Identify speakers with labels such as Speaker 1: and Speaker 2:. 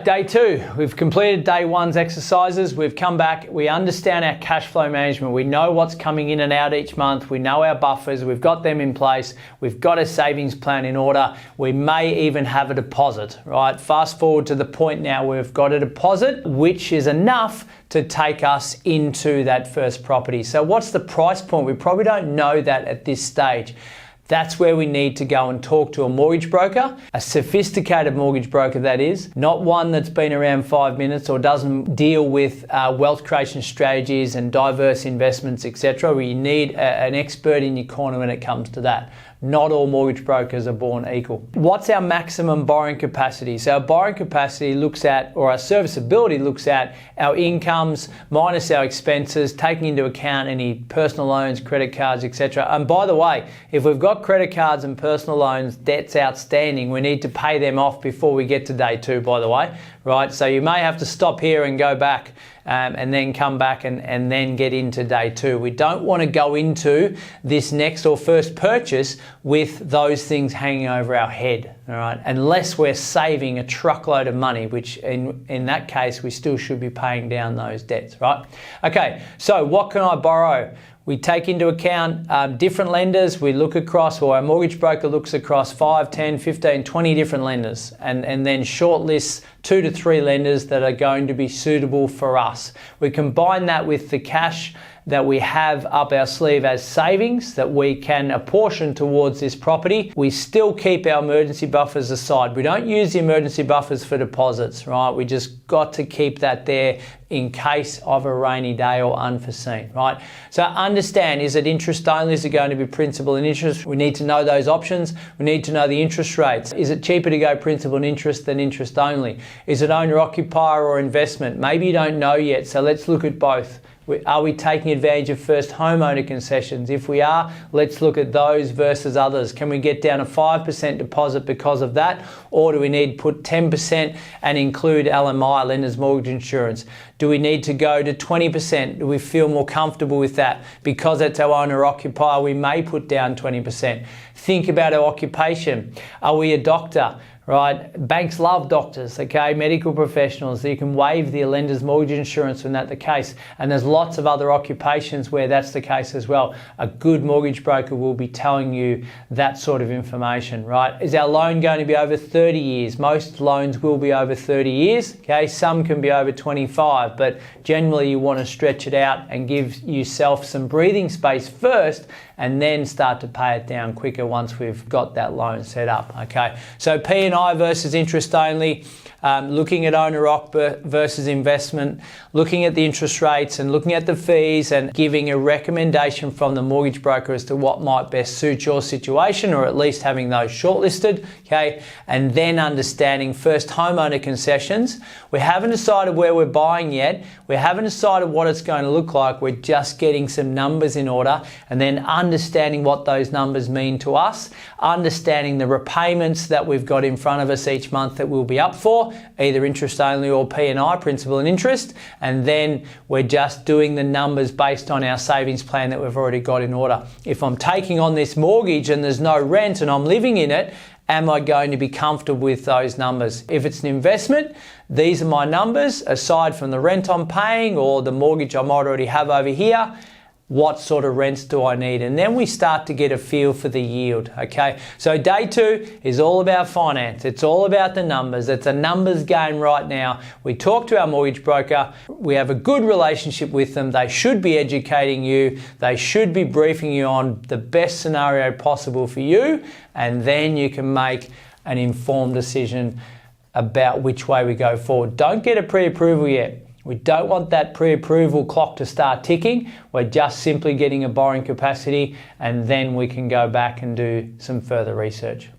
Speaker 1: right, day two. We've completed day one's exercises. We've come back. We understand our cash flow management. We know what's coming in and out each month. We know our buffers. We've got them in place. We've got a savings plan in order. We may even have a deposit, right? Fast forward to the point now where we've got a deposit, which is enough to take us into that first property. So what's the price point? We probably don't know that at this stage. That's where we need to go and talk to a mortgage broker, a sophisticated mortgage broker that is, not one that's been around 5 minutes or doesn't deal with wealth creation strategies and diverse investments, etc. We need an expert in your corner when it comes to that. Not all mortgage brokers are born equal. What's our maximum borrowing capacity? So our borrowing capacity looks at, or our serviceability looks at, our incomes minus our expenses, taking into account any personal loans, credit cards, etc. And by the way, if we've got credit cards and personal loans, debts outstanding, we need to pay them off before we get to day two, by the way, right? So you may have to stop here and go back and then come back and then get into day two. We don't want to go into this next or first purchase with those things hanging over our head, all right? Unless we're saving a truckload of money, which in that case, we still should be paying down those debts, right? Okay, so what can I borrow? We take into account different lenders. We look across, or our mortgage broker looks across 5, 10, 15, 20 different lenders and then shortlists 2 to 3 lenders that are going to be suitable for us. We combine that with the cash that we have up our sleeve as savings that we can apportion towards this property. We still keep our emergency buffers aside. We don't use the emergency buffers for deposits, right? We just got to keep that there in case of a rainy day or unforeseen, right? So understand, is it interest only? Is it going to be principal and interest? We need to know those options. We need to know the interest rates. Is it cheaper to go principal and interest than interest only? Is it owner occupier or investment? Maybe you don't know yet, so let's look at both. Are we taking advantage of first homeowner concessions? If we are, let's look at those versus others. Can we get down a 5% deposit because of that? Or do we need to put 10% and include LMI, lender's mortgage insurance? Do we need to go to 20%? Do we feel more comfortable with that? Because it's our owner occupier, we may put down 20%. Think about our occupation. Are we a doctor? Right, banks love doctors, okay, medical professionals. You can waive the lender's mortgage insurance when that's the case. And there's lots of other occupations where that's the case as well. A good mortgage broker will be telling you that sort of information, right? Is our loan going to be over 30 years? Most loans will be over 30 years, okay? Some can be over 25, but generally you want to stretch it out and give yourself some breathing space first and then start to pay it down quicker once we've got that loan set up, okay? So P&I versus interest only, looking at owner occ versus investment, looking at the interest rates and looking at the fees and giving a recommendation from the mortgage broker as to what might best suit your situation, or at least having those shortlisted, okay? And then understanding first homeowner concessions. We haven't decided where we're buying yet. We haven't decided what it's going to look like. We're just getting some numbers in order and then understanding what those numbers mean to us, understanding the repayments that we've got in front of us each month that we'll be up for, either interest only or P&I, principal and interest, and then we're just doing the numbers based on our savings plan that we've already got in order. If I'm taking on this mortgage and there's no rent and I'm living in it, am I going to be comfortable with those numbers? If it's an investment, these are my numbers, aside from the rent I'm paying or the mortgage I might already have over here. What sort of rents do I need? And then we start to get a feel for the yield, okay? So day two is all about finance. It's all about the numbers. It's a numbers game right now. We talk to our mortgage broker. We have a good relationship with them. They should be educating you. They should be briefing you on the best scenario possible for you. And then you can make an informed decision about which way we go forward. Don't get a pre-approval yet. We don't want that pre-approval clock to start ticking. We're just simply getting a borrowing capacity and then we can go back and do some further research.